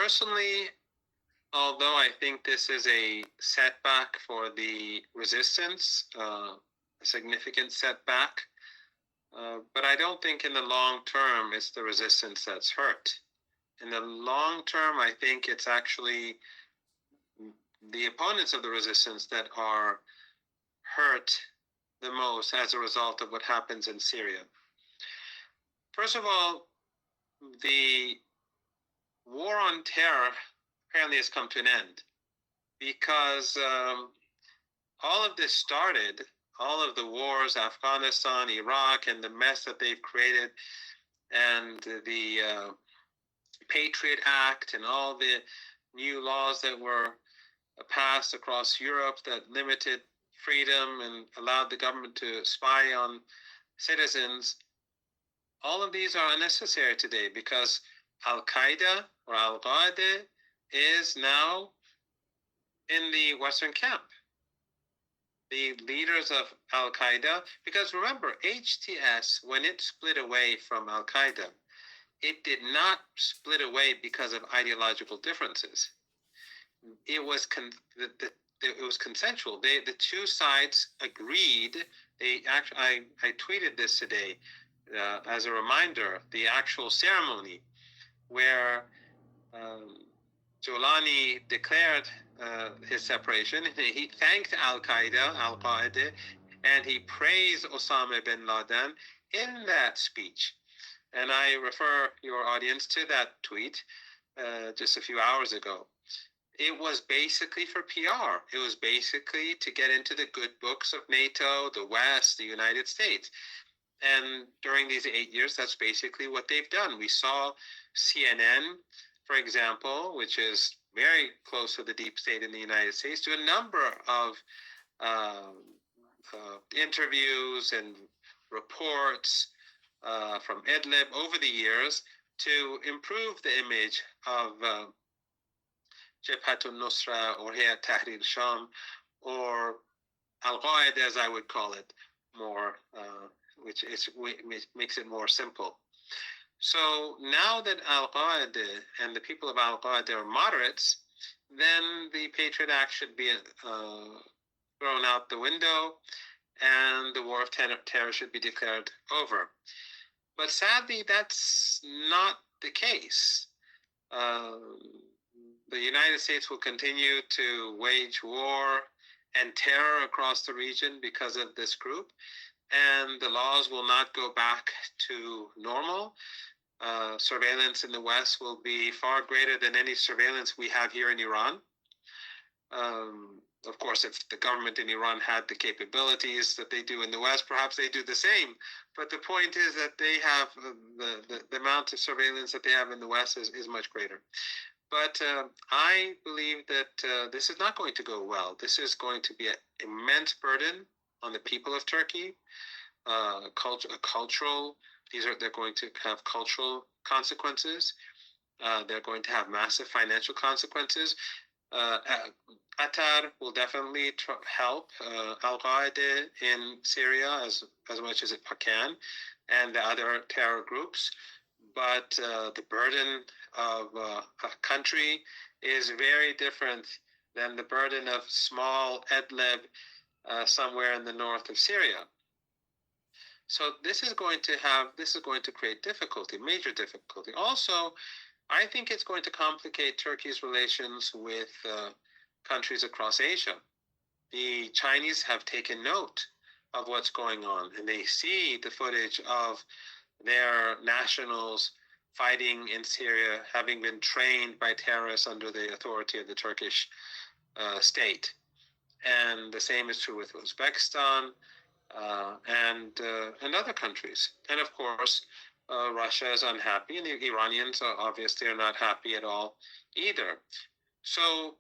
Personally, although I think this is a setback for the resistance, a significant setback, but I don't think in the long term it's the resistance that's hurt. In the long term, I think it's actually the opponents of the resistance that are hurt the most as a result of what happens in Syria. First of all, the war on terror apparently has come to an end because all of this started, all of the wars, Afghanistan, Iraq, and the mess that they've created, and the Patriot Act and all the new laws that were passed across Europe that limited freedom and allowed the government to spy on citizens. All of these are unnecessary today because Al-Qaeda or Al-Qaeda is now in the Western camp. The leaders of Al-Qaeda, because remember, HTS, when it split away from Al-Qaeda, it did not split away because of ideological differences. It was consensual. The two sides agreed. I tweeted this today as a reminder. The actual ceremony where Jolani declared his separation. He thanked Al-Qaeda, and he praised Osama bin Laden in that speech. And I refer your audience to that tweet just a few hours ago. It was basically for PR. It was basically to get into the good books of NATO, the West, the United States. And during these 8 years, that's basically what they've done. We saw CNN, for example, which is very close to the deep state in the United States, do a number of interviews and reports from Idlib over the years to improve the image of Jabhat al-Nusra or Hayat Tahrir al-Sham, or Al-Qaeda, as I would call it, more, which makes it more simple. So now that Al-Qaeda and the people of Al-Qaeda are moderates, then the Patriot Act should be thrown out the window and the war of terror should be declared over. But sadly, that's not the case. The United States will continue to wage war and terror across the region because of this group, and the laws will not go back to normal. Surveillance in the West will be far greater than any surveillance we have here in Iran. Of course, if the government in Iran had the capabilities that they do in the West, perhaps they do the same. But the point is that they have the amount of surveillance that they have in the West is much greater. But I believe that this is not going to go well. This is going to be an immense burden on the people of Turkey. They're going to have cultural consequences. They're going to have massive financial consequences. Qatar will definitely help Al-Qaeda in Syria as much as it can, and the other terror groups. But the burden of a country is very different than the burden of small Idlib somewhere in the north of Syria. So this is going to create difficulty, major difficulty. Also, I think it's going to complicate Turkey's relations with countries across Asia. The Chinese have taken note of what's going on, and they see the footage of their nationals fighting in Syria, having been trained by terrorists under the authority of the Turkish state. And the same is true with Uzbekistan and other countries. And of course, Russia is unhappy, and the Iranians obviously are not happy at all either. So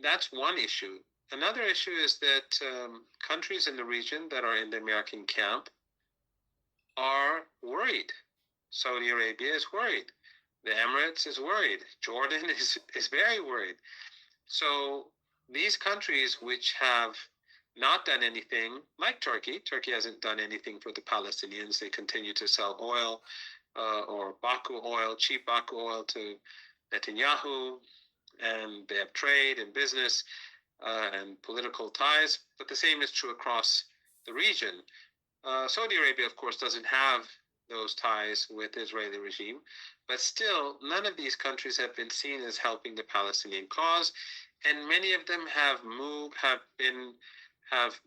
that's one issue. Another issue is that countries in the region that are in the American camp are worried. Saudi Arabia is worried. The Emirates is worried. Jordan is very worried. So these countries which have not done anything, like Turkey hasn't done anything for the Palestinians. They continue to sell oil or Baku oil, cheap Baku oil to Netanyahu, and they have trade and business and political ties, but the same is true across the region. Saudi Arabia, of course, doesn't have those ties with the Israeli regime, but still, none of these countries have been seen as helping the Palestinian cause, and many of them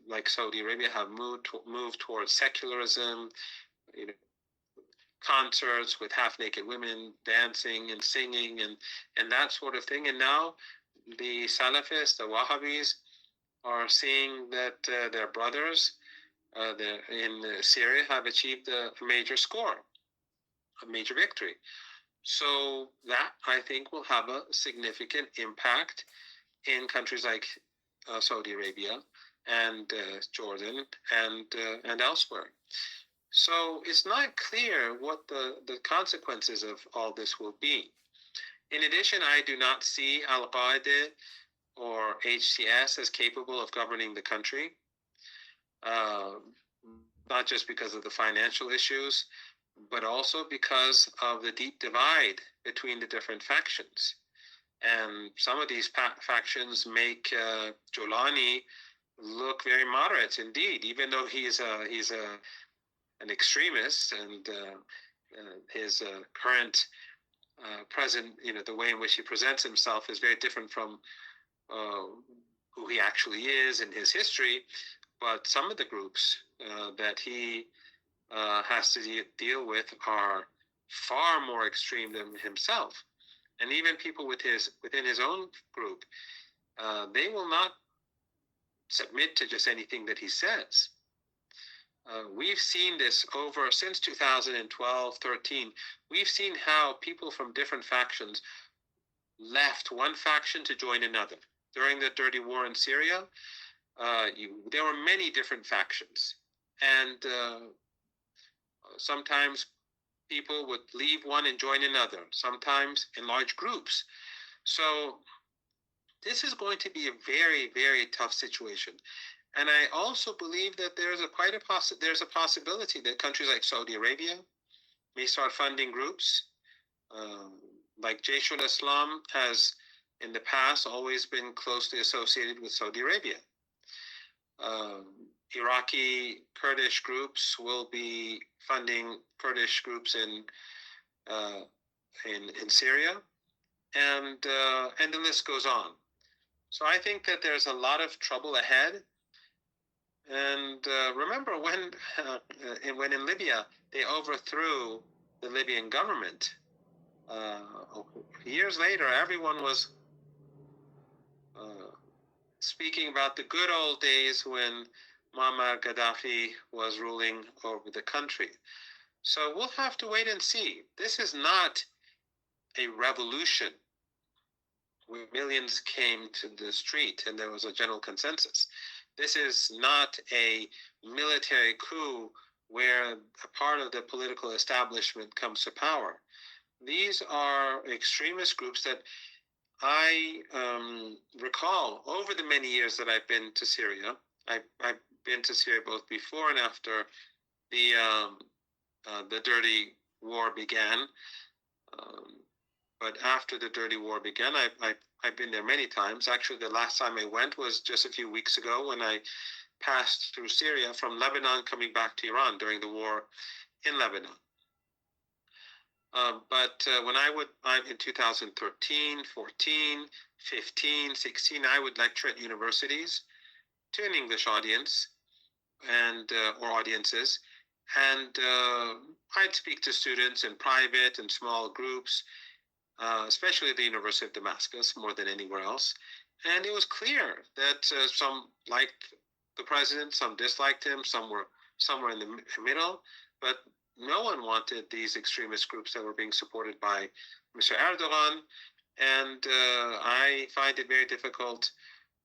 like Saudi Arabia, have moved towards secularism, you know, concerts with half-naked women dancing and singing and that sort of thing. And now the Salafists, the Wahhabis, are seeing that their brothers in Syria have achieved a major score, a major victory. So that, I think, will have a significant impact in countries like Saudi Arabia and Jordan and elsewhere. So it's not clear what the consequences of all this will be. In addition, I do not see Al-Qaeda or HCS as capable of governing the country, not just because of the financial issues, but also because of the deep divide between the different factions. And some of these factions make Jolani look very moderate indeed, even though he's an extremist, and his current present, the way in which he presents himself is very different from who he actually is in his history. But some of the groups that he has to deal with are far more extreme than himself. And even people within his own group, they will not submit to just anything that he says. We've seen this since 2012, 13. We've seen how people from different factions left one faction to join another. During the dirty war in Syria, there were many different factions. And sometimes people would leave one and join another, sometimes in large groups. So this is going to be a very, very tough situation. And I also believe that there's a possibility that countries like Saudi Arabia may start funding groups. Like Jaish al-Islam has in the past always been closely associated with Saudi Arabia. Iraqi Kurdish groups will be funding Kurdish groups in Syria, and the list goes on. So I think that there's a lot of trouble ahead. And remember when in Libya they overthrew the Libyan government. Years later, everyone was speaking about the good old days when Muammar Gaddafi was ruling over the country. So we'll have to wait and see. This is not a revolution where millions came to the street and there was a general consensus. This is not a military coup where a part of the political establishment comes to power. These are extremist groups that I recall over the many years that I've been to Syria. I've been to Syria both before and after the dirty war began. But after the dirty war began, I've been there many times. Actually, the last time I went was just a few weeks ago when I passed through Syria from Lebanon coming back to Iran during the war in Lebanon. But when in 2013, 14, 15, 16, I would lecture at universities to an English audience and or audiences. And I'd speak to students in private and small groups, especially at the University of Damascus, more than anywhere else. And it was clear that some liked the president, some disliked him, some were somewhere in the middle, but no one wanted these extremist groups that were being supported by Mr. Erdogan. And I find it very difficult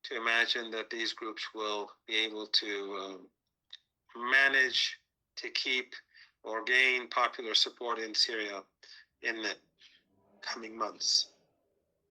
to imagine that these groups will be able to manage to keep or gain popular support in Syria in the coming months.